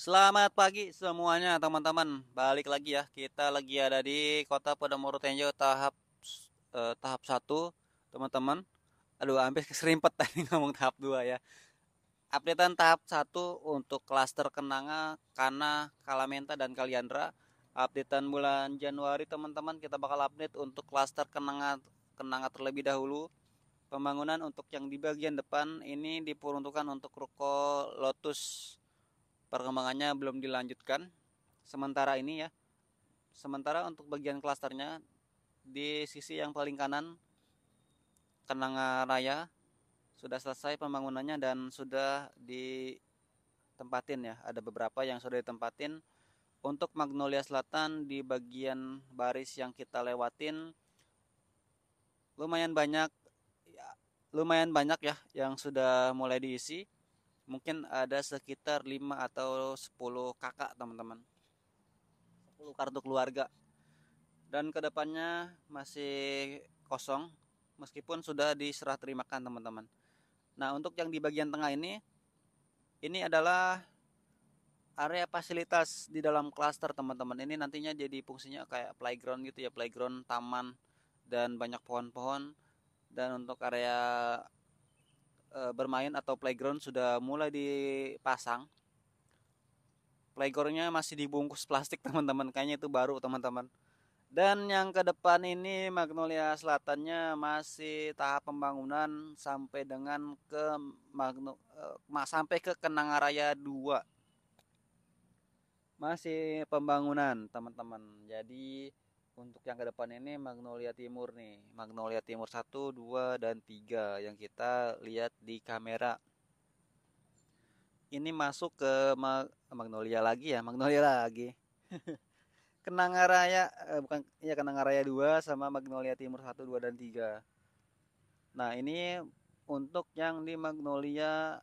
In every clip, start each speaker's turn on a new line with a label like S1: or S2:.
S1: Selamat pagi semuanya teman-teman. Balik lagi ya. Kita lagi ada di Kota Podomoro Tenjo tahap 1, teman-teman. Aduh, hampir keserimpet tadi ngomong tahap 2 ya. Updatean tahap 1 untuk klaster Kenanga, Kana, Kalamenta dan Kaliandra. Updatean bulan Januari teman-teman, kita bakal update untuk klaster Kenanga Kenanga terlebih dahulu. Pembangunan untuk yang di bagian depan ini diperuntukkan untuk ruko Lotus. Perkembangannya belum dilanjutkan sementara ini ya. Sementara untuk bagian klasternya di sisi yang paling kanan, Kenanga Raya, sudah selesai pembangunannya dan sudah ditempatin ya. Ada beberapa yang sudah ditempatin. Untuk Magnolia Selatan di bagian baris yang kita lewatin lumayan banyak, ya, lumayan banyak ya yang sudah mulai diisi. Mungkin ada sekitar 5 atau 10 kakak teman-teman, 10 kartu keluarga, dan kedepannya masih kosong meskipun sudah diserah terimakan teman-teman. Nah, untuk yang di bagian tengah ini adalah area fasilitas di dalam klaster teman-teman. Ini nantinya jadi fungsinya kayak playground gitu ya, playground, taman, dan banyak pohon-pohon. Dan untuk area bermain atau playground sudah mulai dipasang. Playgroundnya masih dibungkus plastik teman-teman, kayaknya itu baru teman-teman. Dan yang ke depan ini Magnolia Selatannya masih tahap pembangunan sampai dengan ke sampai ke Kenangaraya 2. Masih pembangunan, teman-teman. Jadi untuk yang ke depan ini Magnolia Timur nih. Magnolia Timur 1, 2, dan 3 yang kita lihat di kamera. Ini masuk ke Magnolia lagi ya, Magnolia lagi. Kenangaraya bukan ya, Kenangaraya 2 sama Magnolia Timur 1, 2, dan 3. Nah, ini untuk yang di Magnolia,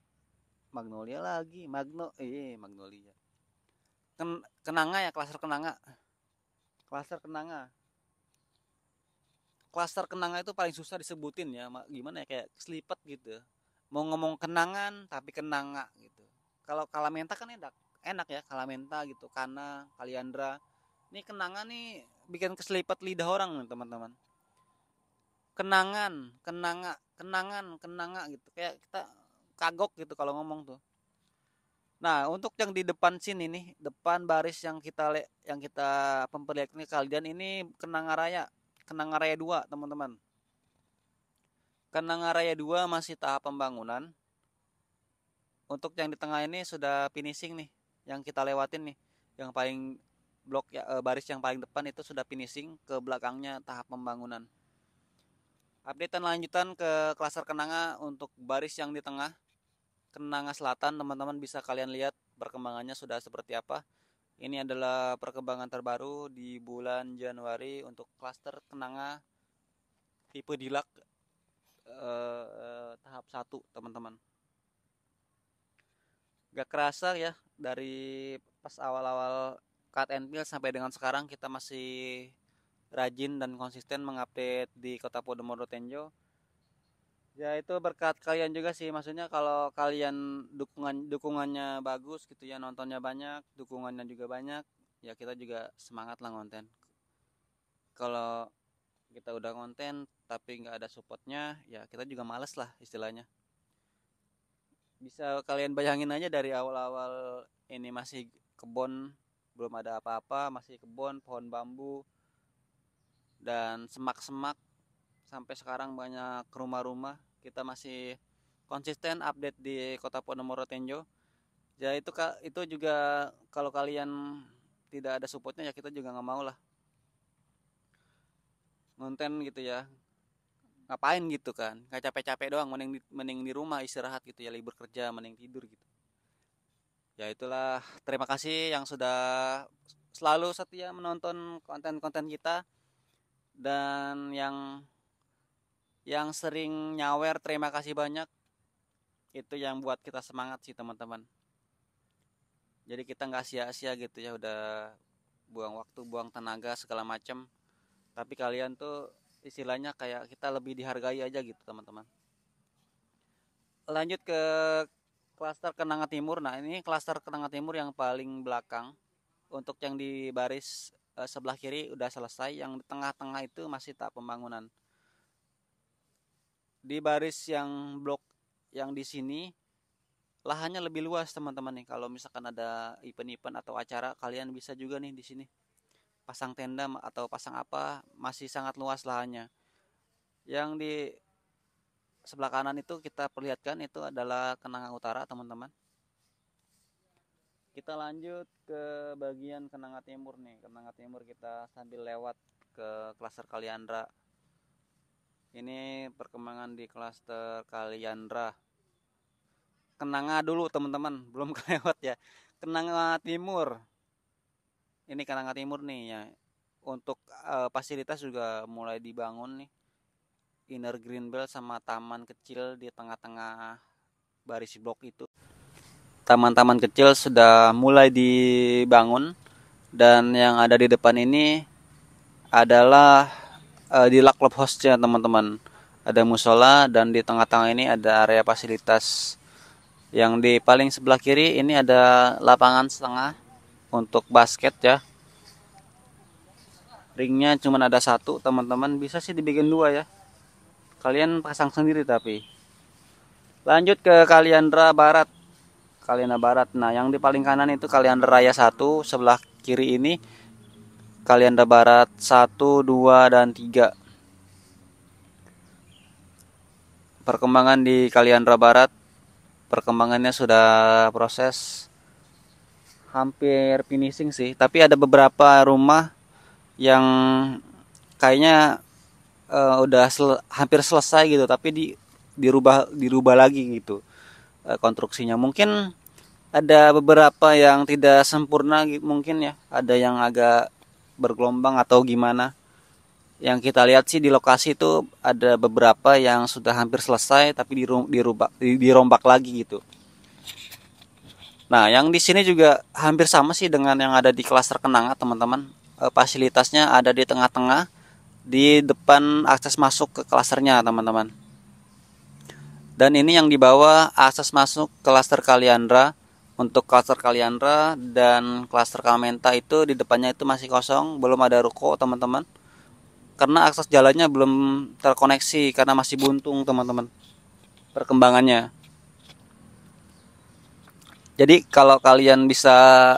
S1: Magnolia lagi, Magnolia. Kenanga ya, klaster Kenanga. Klaster Kenanga. Klaster Kenanga itu paling susah disebutin ya. Gimana ya, kayak selipet gitu. Mau ngomong kenangan tapi Kenanga gitu. Kalau Kalamenta kan enak, enak ya Kalamenta gitu, Kana, Kaliandra. Ini Kenanga nih bikin keselipet lidah orang nih, teman-teman. Kenangan, kenanga gitu. Kayak kita kagok gitu kalau ngomong tuh. Nah, untuk yang di depan sini nih, depan baris yang kita memperlihatkan ke kalian ini Kenangaraya 2, teman-teman. Kenangaraya 2 masih tahap pembangunan. Untuk yang di tengah ini sudah finishing nih, yang kita lewatin nih. Yang paling baris yang paling depan itu sudah finishing, ke belakangnya tahap pembangunan. Updatean lanjutan ke klaster Kenanga untuk baris yang di tengah, Kenanga Selatan, teman-teman bisa kalian lihat perkembangannya sudah seperti apa. Ini adalah perkembangan terbaru di bulan Januari untuk klaster Kenanga tipe Dilak tahap 1, teman-teman. Gak kerasa ya, dari pas awal-awal cut and fill sampai dengan sekarang kita masih rajin dan konsisten mengupdate di Kota Podomoro Tenjo. Ya, itu berkat kalian juga sih, maksudnya kalau kalian dukungannya bagus gitu ya, nontonnya banyak, dukungannya juga banyak, ya kita juga semangat lah ngonten. Kalau kita udah konten tapi nggak ada supportnya, ya kita juga males lah istilahnya. Bisa kalian bayangin aja dari awal-awal ini masih kebon, belum ada apa-apa, masih kebon, pohon bambu, dan semak-semak, sampai sekarang banyak rumah-rumah. Kita masih konsisten update di Kota Podomoro Tenjo. Ya itu kak, itu juga kalau kalian tidak ada supportnya ya kita juga nggak mau lah ngonten gitu ya. Ngapain gitu kan, nggak capek-capek doang, mending di rumah istirahat gitu ya, libur kerja mending tidur gitu. Ya itulah, terima kasih yang sudah selalu setia menonton konten-konten kita, dan yang sering nyawer, terima kasih banyak. Itu yang buat kita semangat sih, teman-teman. Jadi kita nggak sia-sia gitu ya, udah buang waktu, buang tenaga segala macam, tapi kalian tuh istilahnya kayak kita lebih dihargai aja gitu, teman-teman. Lanjut ke klaster Kenanga Timur. Nah, ini klaster Kenanga Timur yang paling belakang. Untuk yang di baris sebelah kiri udah selesai, yang di tengah-tengah itu masih tahap pembangunan. Di baris yang blok yang di sini lahannya lebih luas teman-teman nih. Kalau misalkan ada event-event atau acara, kalian bisa juga nih di sini pasang tenda atau pasang apa, masih sangat luas lahannya. Yang di sebelah kanan itu kita perlihatkan itu adalah Kenanga Utara teman-teman. Kita lanjut ke bagian Kenanga Timur nih. Kenanga Timur kita sambil lewat ke klaster Kaliandra. Ini perkembangan di klaster Kaliandra. Kenanga dulu teman-teman, belum kelewat ya. Kenanga Timur. Ini Kenanga Timur nih ya. Untuk fasilitas juga mulai dibangun nih. Inner green belt sama taman kecil di tengah-tengah baris blok itu. Taman-taman kecil sudah mulai dibangun, dan yang ada di depan ini adalah di club hostnya teman-teman. Ada musola, dan di tengah-tengah ini ada area fasilitas. Yang di paling sebelah kiri ini ada lapangan setengah untuk basket ya. Ringnya cuma ada satu teman-teman, bisa sih dibikin dua ya. Kalian pasang sendiri tapi. Lanjut ke Kaliandra Barat. Kaliandra Barat. Nah, yang di paling kanan itu Kaliandra Raya 1, sebelah kiri ini Kaliandra Barat 1, 2, dan 3. Perkembangan di Kaliandra Barat, perkembangannya sudah proses hampir finishing sih, tapi ada beberapa rumah yang kayaknya udah hampir selesai gitu, tapi dirubah lagi gitu konstruksinya. Mungkin ada beberapa yang tidak sempurna mungkin ya, ada yang agak bergelombang atau gimana. Yang kita lihat sih di lokasi itu ada beberapa yang sudah hampir selesai tapi dirombak lagi gitu. Nah, yang di sini juga hampir sama sih dengan yang ada di klaster Kenanga teman-teman. Fasilitasnya ada di tengah-tengah, di depan akses masuk ke klasternya teman-teman. Dan ini yang dibawa akses masuk klaster Kaliandra. Untuk klaster Kaliandra dan klaster Kalmenta itu di depannya itu masih kosong, belum ada ruko teman-teman. Karena akses jalannya belum terkoneksi, karena masih buntung teman-teman perkembangannya. Jadi kalau kalian bisa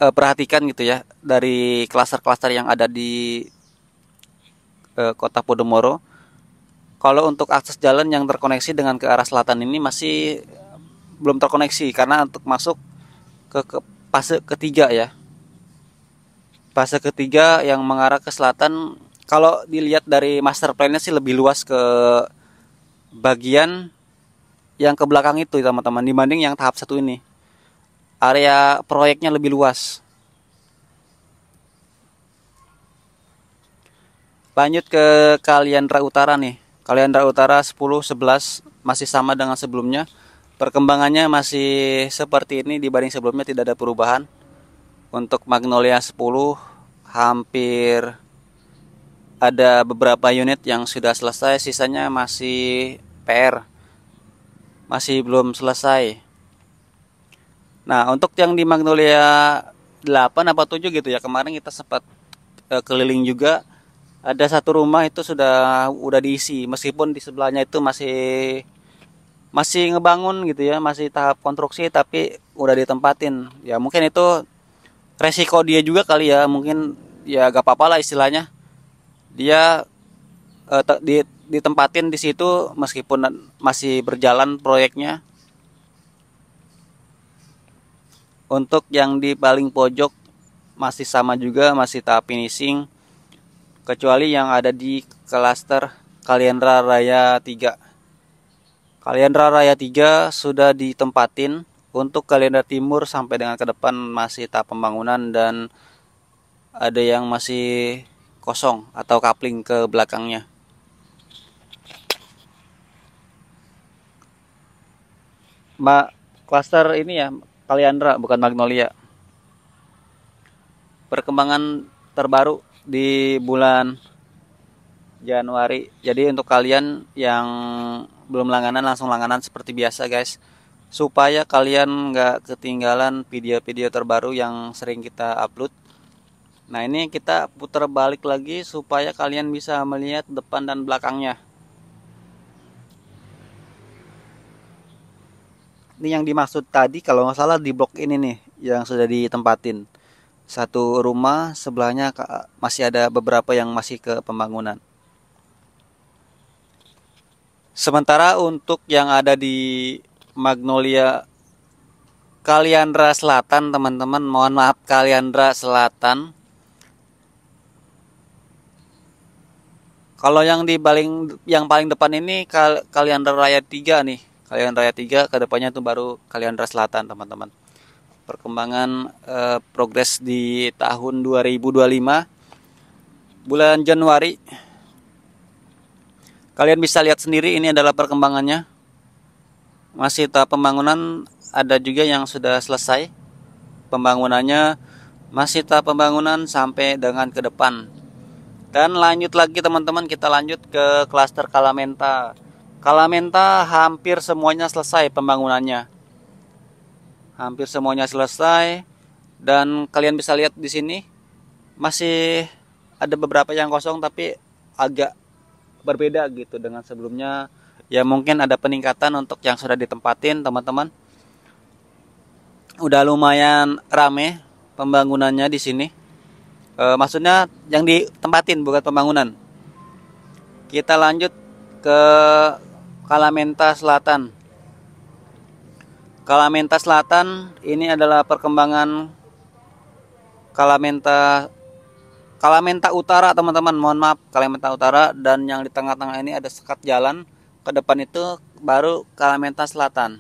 S1: perhatikan gitu ya, dari klaster-klaster yang ada di kota Podomoro, kalau untuk akses jalan yang terkoneksi dengan ke arah selatan ini masih belum terkoneksi, karena untuk masuk ke fase ketiga ya. Fase ketiga yang mengarah ke selatan, kalau dilihat dari master plan-nya sih lebih luas ke bagian yang ke belakang itu teman-teman, dibanding yang tahap 1 ini. Area proyeknya lebih luas. Lanjut ke Kaliandra Utara nih. Kaliandra Utara 10, 11 masih sama dengan sebelumnya. Perkembangannya masih seperti ini, dibanding sebelumnya tidak ada perubahan. Untuk Magnolia 10 hampir ada beberapa unit yang sudah selesai, sisanya masih PR, masih belum selesai. Nah, untuk yang di Magnolia 8 apa 7 gitu ya, kemarin kita sempat keliling juga. Ada satu rumah itu udah diisi, meskipun di sebelahnya itu masih ngebangun gitu ya, masih tahap konstruksi tapi udah ditempatin. Ya mungkin itu resiko dia juga kali ya, mungkin ya gak apa-apa lah istilahnya. Dia ditempatin di situ meskipun masih berjalan proyeknya. Untuk yang di paling pojok masih sama juga, masih tahap finishing, kecuali yang ada di klaster Kaliandra Raya 3. Kaliandra Raya 3 sudah ditempatin. Untuk Kaliandra Timur sampai dengan ke depan masih tahap pembangunan, dan ada yang masih kosong atau kapling ke belakangnya. Klaster ini ya Kaliandra, bukan Magnolia. Perkembangan terbaru di bulan Januari. Jadi untuk kalian yang belum langganan langsung langganan seperti biasa guys, supaya kalian nggak ketinggalan video-video terbaru yang sering kita upload. Nah ini kita putar balik lagi supaya kalian bisa melihat depan dan belakangnya. Ini yang dimaksud tadi kalau nggak salah di blok ini nih yang sudah ditempatin. Satu rumah sebelahnya masih ada beberapa yang masih ke pembangunan. Sementara untuk yang ada di Magnolia Kaliandra Selatan, teman-teman, mohon maaf, Kaliandra Selatan. Kalau yang paling depan ini Kaliandra Raya 3 nih. Kaliandra Raya 3, ke depannya itu baru Kaliandra Selatan, teman-teman. Perkembangan progres di tahun 2025 bulan Januari. Kalian bisa lihat sendiri ini adalah perkembangannya. Masih tahap pembangunan, ada juga yang sudah selesai pembangunannya, masih tahap pembangunan sampai dengan ke depan. Dan lanjut lagi teman-teman, kita lanjut ke klaster Kalamenta. Kalamenta hampir semuanya selesai pembangunannya. Hampir semuanya selesai, dan kalian bisa lihat di sini masih ada beberapa yang kosong tapi agak berbeda gitu dengan sebelumnya. Ya mungkin ada peningkatan untuk yang sudah ditempatin, teman-teman. Udah lumayan rame pembangunannya di sini. Maksudnya yang ditempatin bukan pembangunan. Kita lanjut ke Kalamenta Selatan. Kalamenta Selatan ini adalah perkembangan Kalamenta Utara, teman-teman. Mohon maaf, Kalamenta Utara, dan yang di tengah-tengah ini ada sekat jalan. Ke depan itu baru Kalamenta Selatan.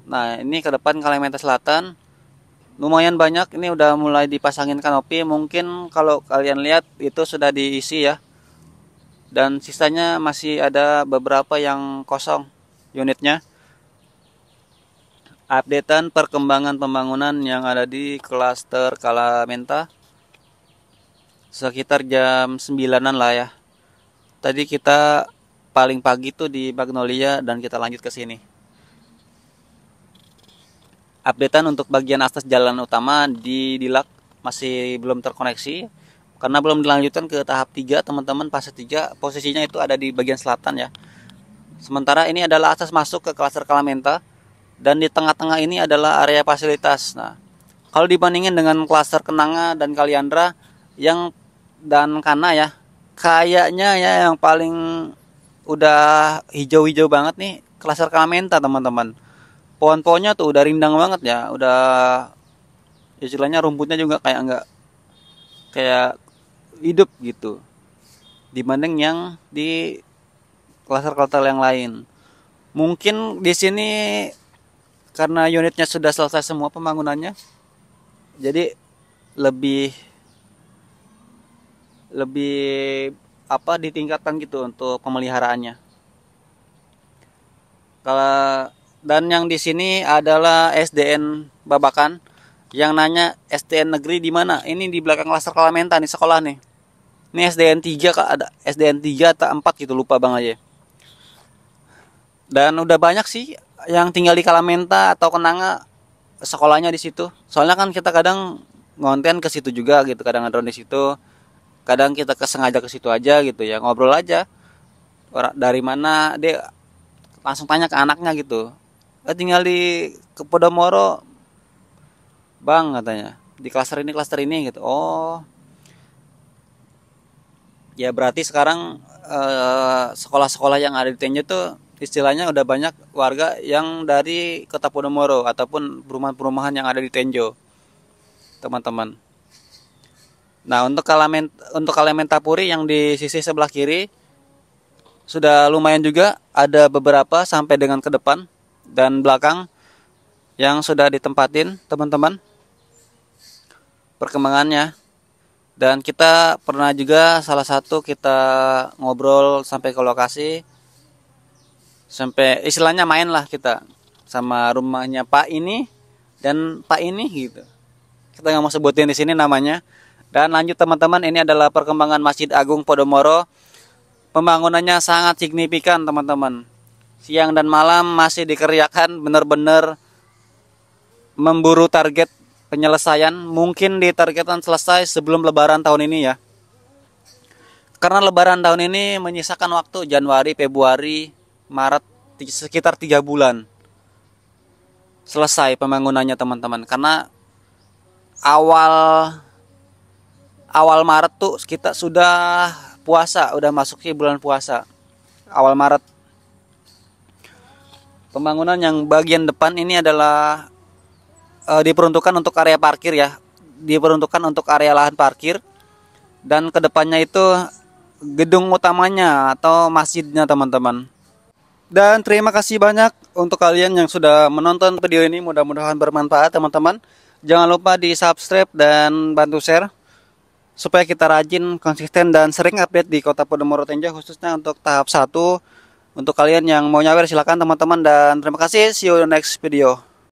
S1: Nah, ini ke depan Kalamenta Selatan. Lumayan banyak, ini udah mulai dipasangin kanopi. Mungkin kalau kalian lihat itu sudah diisi ya. Dan sisanya masih ada beberapa yang kosong unitnya. Updatean perkembangan pembangunan yang ada di klaster Kalamenta sekitar jam 9-an lah ya. Tadi kita paling pagi tuh di Magnolia dan kita lanjut ke sini. Updatean untuk bagian atas jalan utama di Dilak masih belum terkoneksi karena belum dilanjutkan ke tahap 3, teman-teman. Fase 3 posisinya itu ada di bagian selatan ya. Sementara ini adalah akses masuk ke klaster Kalamenta, dan di tengah-tengah ini adalah area fasilitas. Nah, kalau dibandingin dengan klaster Kenanga dan Kaliandra dan Kana ya, kayaknya ya yang paling udah hijau-hijau banget nih klaster Kalamenta, teman-teman. Pohon-pohonnya tuh udah rindang banget ya, udah istilahnya rumputnya juga kayak hidup gitu dibanding yang di klaster-klaster yang lain. Mungkin di sini karena unitnya sudah selesai semua pembangunannya, jadi lebih ditingkatkan gitu untuk pemeliharaannya. Dan yang di sini adalah SDN Babakan. Yang nanya SDN negeri di mana? Ini di belakang klaster Kalamenta nih, sekolah nih. Ini SDN 3 Kak, ada SDN 3 atau 4 gitu, lupa Bang aja. Dan udah banyak sih yang tinggal di Kalamenta atau Kenanga sekolahnya di situ. Soalnya kan kita kadang ngonten ke situ juga gitu, kadang ngedrone di situ. Kadang kita sengaja ke situ aja gitu ya, ngobrol aja. Orang dari mana, dia langsung tanya ke anaknya gitu. Tinggal di Podomoro, Bang, katanya. Di klaster ini gitu. Oh. Ya berarti sekarang sekolah-sekolah yang ada di Tenjo tuh istilahnya udah banyak warga yang dari Kota Podomoro ataupun perumahan-perumahan yang ada di Tenjo, teman-teman. Nah, untuk Kalamenta Puri yang di sisi sebelah kiri sudah lumayan juga, ada beberapa sampai dengan ke depan dan belakang yang sudah ditempatin, teman-teman, perkembangannya. Dan kita pernah juga salah satu kita ngobrol sampai ke lokasi, sampai istilahnya main lah kita sama rumahnya Pak ini dan Pak ini gitu. Kita nggak mau sebutin di sini namanya. Dan lanjut teman-teman, ini adalah perkembangan Masjid Agung Podomoro. pembangunannya sangat signifikan teman-teman. Siang dan malam masih dikerjakan, benar-benar memburu target penyelesaian. Mungkin ditargetkan selesai sebelum lebaran tahun ini ya. Karena lebaran tahun ini menyisakan waktu Januari, Februari, Maret, sekitar 3 bulan selesai pembangunannya teman-teman. Karena awal Maret tuh kita sudah puasa, udah masuki bulan puasa. Awal Maret. Pembangunan yang bagian depan ini adalah diperuntukkan untuk area parkir ya. Diperuntukkan untuk area lahan parkir. Dan kedepannya itu gedung utamanya atau masjidnya teman-teman. Dan terima kasih banyak untuk kalian yang sudah menonton video ini. Mudah-mudahan bermanfaat teman-teman. Jangan lupa di subscribe dan bantu share supaya kita rajin, konsisten, dan sering update di Kota Podomoro Tenjo, khususnya untuk tahap 1. Untuk kalian yang mau nyawer silakan teman-teman, dan terima kasih. See you in the next video.